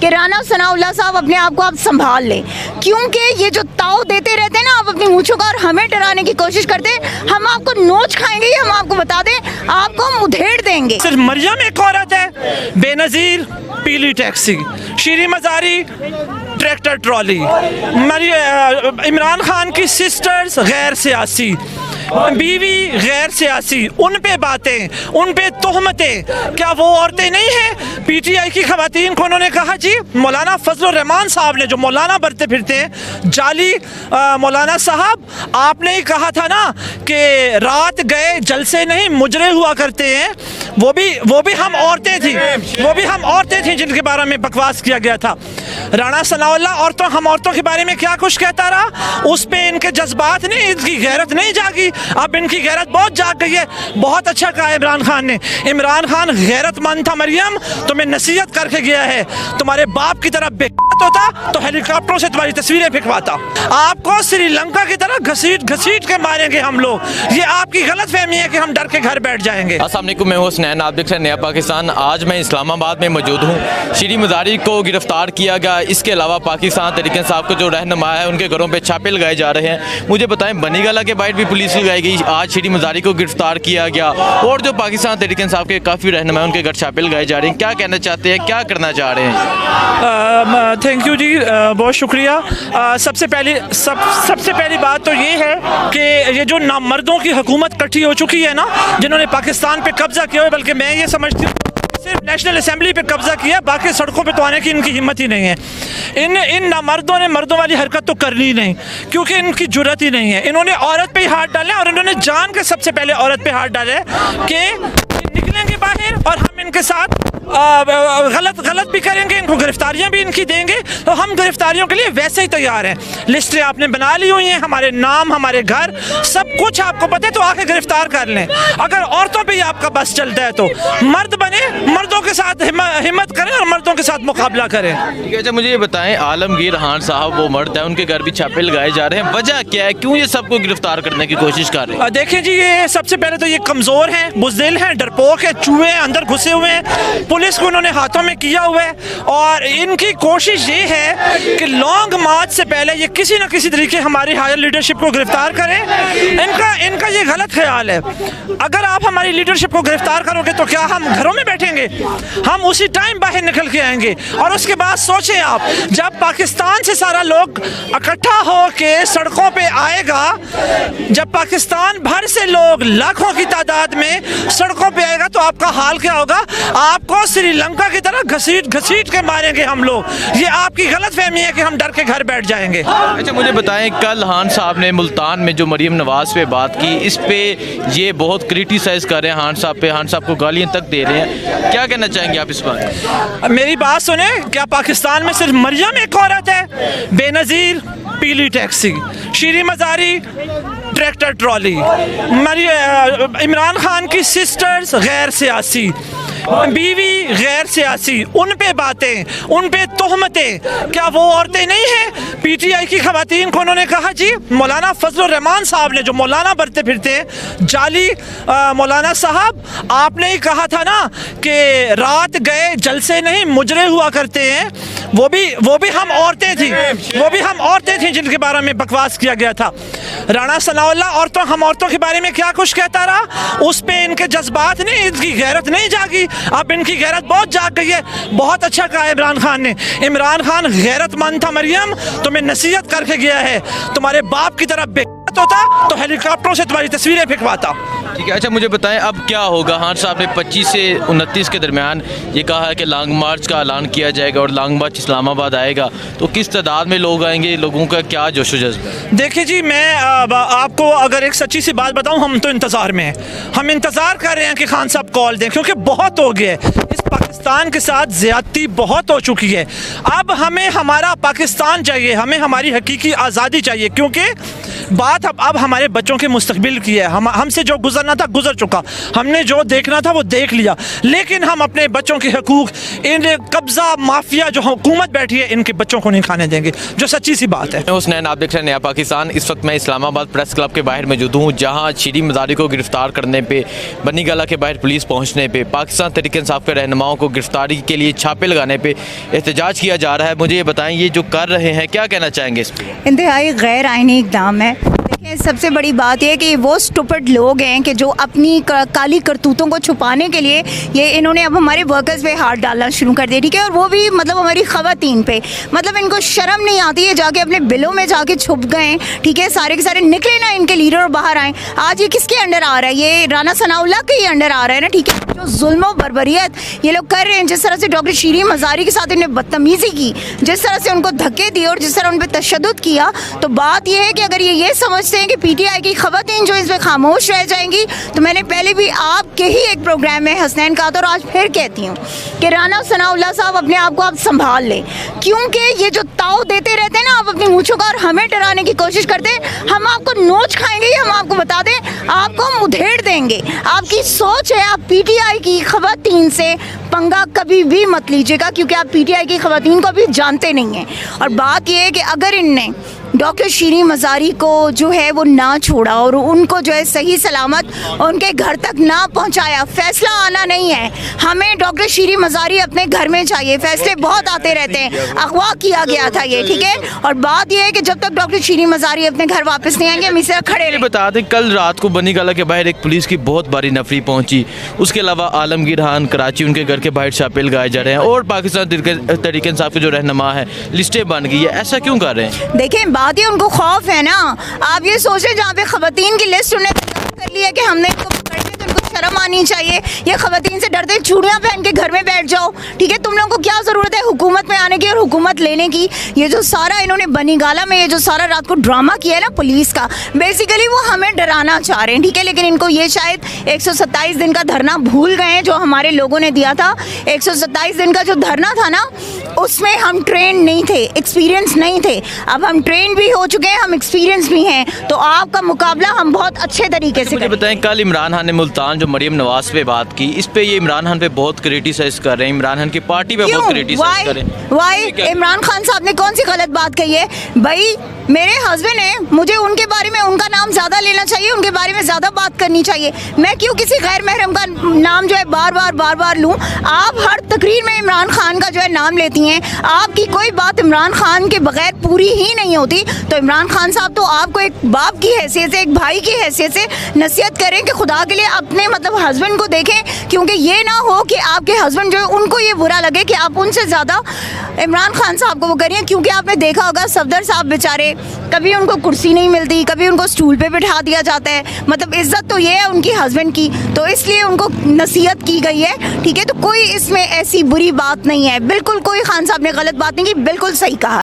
कि राना सनाउल्लाह साहब अपने आप को आप संभाल लें, क्योंकि ये जो ताव देते रहते हैं ना आप अपनी मूंछों का और हमें डराने की कोशिश करते हैं। हम आपको नोच खाएंगे, हम आपको बता दें, आपको हम उधेड़ देंगे। सिर्फ मरियम एक औरत है, बेनज़ीर पीली टैक्सी, शीरी मज़ारी ट्रैक्टर ट्रॉली, इमरान खान की सिस्टर्स गैर सियासी, बीवी गैर सियासी, उन पे बातें, उन पे तोहमतें। क्या वो औरतें नहीं हैं? पीटीआई की खवातीन को उन्होंने कहा जी मौलाना फजलुर रहमान साहब ने, जो मौलाना बनते फिरते हैं जाली मौलाना साहब, आपने ही कहा था ना कि रात गए जलसे नहीं मुजरे हुआ करते हैं। वो भी हम औरतें थी, वो भी हम औरतें थी जिनके बारे में बकवास किया गया था। राना सनाउल्लाह हम औरतों के बारे में क्या कुछ कहता रहा, उस पे इनके जज्बात नहीं, इनकी गैरत नहीं जागी। अब इनकी गैरत बहुत जाग गई है। बहुत अच्छा कहा इमरान खान ने। इमरान खान गैरतमंद था मरियम, तुम्हें नसीहत करके गया है। तुम्हारे बाप की तरह बेक़त होता तो हेलीकॉप्टरों से तुम्हारी तस्वीरें फेंकवाता। आपको श्रीलंका की तरह घसीट घसीट के मारेंगे हम लोग। ये आपकी गलत फहमी है कि हम डर के घर बैठ जाएंगे। अस्सलाम वालेकुम, मैं हूं हसनैन, आप देख रहे हैं नया पाकिस्तान। आज मैं इस्लामाबाद में मौजूद हूं। शीरी मज़ारी को गिरफ्तार किया गया। इसके अलावा पाकिस्तान तहरीक इंसाफ को जो रहनुमा है उनके घरों पे छापे लगाए जा रहे हैं। मुझे बताएं, बनीगला के बाइट भी पुलिस लगाई गई, आज शीरी मज़ारी को गिरफ्तार किया गया और जो पाकिस्तान तहरीक इंसाफ के काफ़ी रहनुमा है उनके घर छापे लगाए जा रहे हैं। क्या कहना चाहते हैं, क्या करना चाह रहे हैं? थैंक यू जी, बहुत शुक्रिया। सबसे पहली बात तो ये है कि ये जो नामर्दों की हुकूमत इकट्ठी हो चुकी है ना, जिन्होंने पाकिस्तान पे कब्जा किया है, बल्कि मैं ये समझती हूँ सिर्फ नेशनल असेंबली पे कब्जा किया, बाकी सड़कों पे तो आने की इनकी हिम्मत ही नहीं है। इन नामर्दों ने मर्दों वाली हरकत तो करनी ही नहीं, क्योंकि इनकी जुर्रत ही नहीं है। इन्होंने औरत पे ही हाथ डाले और इन्होंने जान के सबसे पहले औरत पे हाथ डाले कि निकलेंगे बाहर और हम इनके साथ गलत भी करेंगे, इनको गिरफ्तारियां भी इनकी देंगे। तो हम गिरफ्तारियों के लिए वैसे ही तैयार हैं। लिस्टें आपने बना ली हुई हैं, हमारे नाम, हमारे घर, सब कुछ आपको पता है, तो आके गिरफ्तार कर लें। अगर औरतों पे ही आपका बस चलता है तो मर्द बने, मर्दों के साथ हिम्मत करें और मर्दों के साथ मुकाबला करें। ठीक है, अच्छा मुझे ये बताएं, आलमगीर खान साहब वो मर्द है, उनके घर भी छापे लगाए जा रहे हैं, वजह क्या है, क्यों ये सबको गिरफ्तार करने की कोशिश कर रहे हैं? देखिए जी, ये सबसे पहले तो ये कमज़ोर हैं, बुज़दिल हैं, डरपोक है, चूहे अंदर घुसे हुए हैं, पुलिस को उन्होंने हाथों में किया हुआ है। और इनकी कोशिश ये है कि लॉन्ग मार्च से पहले ये किसी न किसी तरीके हमारी हायर लीडरशिप को गिरफ्तार करें। इनका ये गलत ख्याल है। अगर आप हमारी लीडरशिप को गिरफ्तार करोगे तो क्या हम घरों में बैठेंगे? हम उसी टाइम बाहर निकल के आएंगे। और उसके बाद सोचें आप, जब पाकिस्तान से सारा लोग इकट्ठा हो के सड़कों पे आएगा, जब पाकिस्तान भर से लोग लाखों की तादाद में सड़कों पे आएगा, तो आपका हाल क्या होगा? आपको श्रीलंका की तरह घसीट घसीट के मारेंगे हम लोग। ये आपकी गलत फहमी है कि हम डर के घर बैठ जाएंगे। अच्छा मुझे बताएं, कल खान साहब ने मुल्तान में जो मरीम नवाज पे बात की, इस पे ये बहुत क्रिटिसाइज कर रहे हैं खान साहब पे, खान साहब को गालियां तक दे रहे हैं। क्या कहना चाहेंगे आप इस बात? मेरी बात सुने, क्या पाकिस्तान में सिर्फ मरियम एक औरत है? बेनज़ीर पीली टैक्सी, शीरी मज़ारी ट्रैक्टर ट्रॉली, इमरान खान की सिस्टर्स गैर सियासी, बीवी गैर सियासी, उन पे बातें, उन पे तोहमतें। क्या वो औरतें नहीं हैं? पीटीआई की खवातीन को उन्होंने कहा जी मौलाना फजलुर रहमान साहब ने, जो मौलाना बनते फिरते हैं जाली मौलाना साहब, आपने ही कहा था ना कि रात गए जलसे नहीं मुजरे हुआ करते हैं। वो भी हम औरतें थी, वो भी हम औरतें थी जिनके बारे में बकवास किया गया था। राना सनाउल्लाह हम औरतों के बारे में क्या कुछ कहता रहा, उस पे इनके जज्बात नहीं, इनकी गैरत नहीं जागी। अब इनकी गैरत बहुत जाग गई है। बहुत अच्छा कहा इमरान खान ने। इमरान खान गैरतमंद था मरियम, तुम्हें नसीहत करके गया है। तुम्हारे बाप की तरह बेक़त होता तो हेलीकॉप्टरों से तुम्हारी तस्वीरें फेंकवाता। ठीक है, अच्छा मुझे बताएं अब क्या होगा? खान साहब ने 25 से 29 के दरमियान ये कहा है कि लॉन्ग मार्च का ऐलान किया जाएगा और लॉन्ग मार्च इस्लामाबाद आएगा, तो किस तादाद में लोग आएंगे, लोगों का क्या जोशो जज्बा है? देखिए जी, मैं आपको अगर एक सच्ची सी बात बताऊं, हम तो इंतज़ार में हैं। हम इंतज़ार कर रहे हैं कि खान साहब कॉल दें, क्योंकि बहुत हो गया है। इस पाकिस्तान के साथ ज़्यादती बहुत हो चुकी है। अब हमें हमारा पाकिस्तान चाहिए, हमें हमारी हकीकी आज़ादी चाहिए, क्योंकि बात अब हमारे बच्चों के मुस्तकबिल की है। हमसे जो गुजरना था गुजर चुका, हमने जो देखना था वो देख लिया, लेकिन हम अपने बच्चों के हकूक इन कब्जा माफिया जो हुकूमत बैठी है इनके बच्चों को नहीं खाने देंगे, जो सच्ची सी बात है। हुसनैन, आप देख रहे हैं नया पाकिस्तान। इस वक्त मैं इस्लामाबाद प्रेस क्लब के बाहर मौजूद हूँ, जहाँ शीरी मज़ारी को गिरफ्तार करने पे, बनी गाला के बाहर पुलिस पहुँचने पे, पाकिस्तान तहरीक इंसाफ के रहनुमाओं को गिरफ्तारी के लिए छापे लगाने पे एहतजाज किया जा रहा है। मुझे ये बताएं, ये जो कर रहे हैं क्या कहना चाहेंगे इस पर? इंतहाई गैर आईनी इक़दाम है। देखिए, सबसे बड़ी बात यह है कि वो स्टूपिड लोग हैं कि जो अपनी काली करतूतों को छुपाने के लिए ये इन्होंने अब हमारे वर्कर्स पे हाथ डालना शुरू कर दिया, ठीक है, और वो भी मतलब हमारी ख़वातीन पे। मतलब इनको शर्म नहीं आती है, जाके अपने बिलों में जाके छुप गए, ठीक है, सारे के सारे निकले ना इनके लीडर और बाहर आए। आज ये किसके अंडर आ रहा है? ये राना सनाउल्लाह के ही अंडर आ रहा है ना, ठीक है। जो जुल्म और बर्बरियत ये लोग कर रहे हैं, जिस तरह से डॉक्टर शीरी मज़ारी के साथ इन्हें बदतमीज़ी की, जिस तरह से उनको धक्के दिए और जिस तरह उन पर तशद्दुद किया, तो बात यह है कि अगर ये समझते हैं कि PTI की ख़वातीन जो इस पर खामोश रह जाएंगी, तो मैंने पहले भी आपके ही एक प्रोग्राम में हसनैन कहा था और आज फिर कहती हूँ कि राना सनाउल्लाह साहब अपने आप को आप संभाल लें, क्योंकि ये जो ताव देते रहते हैं ना आप अपनी मूंछों का और हमें डराने की कोशिश करते हैं, हम आपको नोच खाएंगे, हम आपको बता दें, आपको हम उधेड़ देंगे। आपकी सोच है, आप PTI की ख़वातीन से पंगा कभी भी मत लीजिएगा, क्योंकि आप PTI की ख़वातीन को अभी जानते नहीं हैं। और बात यह है कि अगर इनने डॉक्टर शीरी मज़ारी को जो है वो ना छोड़ा और उनको जो है सही सलामत उनके घर तक ना पहुंचाया, फैसला आना नहीं है। हमें डॉक्टर शीरी मज़ारी अपने घर में चाहिए। फैसले बहुत आते रहते हैं, अगवा किया गया था ये, ठीक है। और बात यह है कि जब तक डॉक्टर शीरी मज़ारी अपने घर वापस नहीं आएंगे हम इसे खड़े रहेंगे। बता दें, कल रात को बनी गाला के बाहर एक पुलिस की बहुत भारी नफरी पहुंची। उसके अलावा आलमगीर खान कराची, उनके घर के बाहर छापे लगाए जा रहे हैं और पाकिस्तान तहरीक इंसाफ के जो रहनुमा है लिस्टें बन गई है। ऐसा क्यों कर रहे हैं? देखिए, बात ये उनको खौफ है ना। आप ये सोच रहे जहाँ पे ख़वातीन की लिस्ट उन्हें कर लिया कि हमने इनको पकड़ लिया, तो उनको शर्म आनी चाहिए। ये ख़वातीन से डरते चूड़ियाँ पहन के घर में बैठ जाओ, ठीक है। तुम लोगों को क्या ज़रूरत है हुकूमत में आने की और हुकूमत लेने की? ये जो सारा इन्होंने बनी गाला में ये जो सारा रात को ड्रामा किया है ना पुलिस का, बेसिकली वो हमें डराना चाह रहे हैं, ठीक है। लेकिन इनको ये शायद 127 दिन का धरना भूल गए हैं जो हमारे लोगों ने दिया था। 127 दिन का जो धरना था ना, उसमें हम ट्रेन नहीं थे, एक्सपीरियंस नहीं थे। अब हम ट्रेन भी हो चुके हैं, हम एक्सपीरियंस भी हैं, तो आपका मुकाबला हम बहुत अच्छे तरीके से मुझे बताएं, कल इमरान खान ने मुल्तान जो मरियम नवाज पे बात की, इस पे ये इमरान खान पे बहुत क्रिटिसाइज कर रहे हैं, इमरान खान की पार्टी पे बहुत क्रिटिसाइज कर रहे हैं। वाई इमरान खान साहब ने कौन सी गलत बात कही है? भाई मेरे हस्बैंड है, मुझे उनके बारे में उनका नाम ज़्यादा लेना चाहिए, उनके बारे में ज़्यादा बात करनी चाहिए। मैं क्यों किसी गैर महरम का नाम जो है बार बार लूँ? आप हर तकरीर में इमरान खान का जो है नाम लेती हैं, आपकी कोई बात इमरान खान के बगैर पूरी ही नहीं होती। तो इमरान खान साहब तो आपको एक बाप की हैसियत से, एक भाई की हैसियत से नसीहत करें कि खुदा के लिए अपने मतलब हस्बैंड को देखें, क्योंकि ये ना हो कि आपके हस्बैंड जो है उनको ये बुरा लगे कि आप उनसे ज़्यादा इमरान खान साहब को वो करिए। क्योंकि आपने देखा होगा सफदर साहब बेचारे, कभी उनको कुर्सी नहीं मिलती, कभी उनको स्टूल पे बिठा दिया जाता है। मतलब इज्जत तो ये है उनकी हस्बैंड की, तो इसलिए उनको नसीहत की गई है, ठीक है। तो कोई इसमें ऐसी बुरी बात नहीं है, बिल्कुल कोई खान साहब ने गलत बात नहीं की, बिल्कुल सही कहा।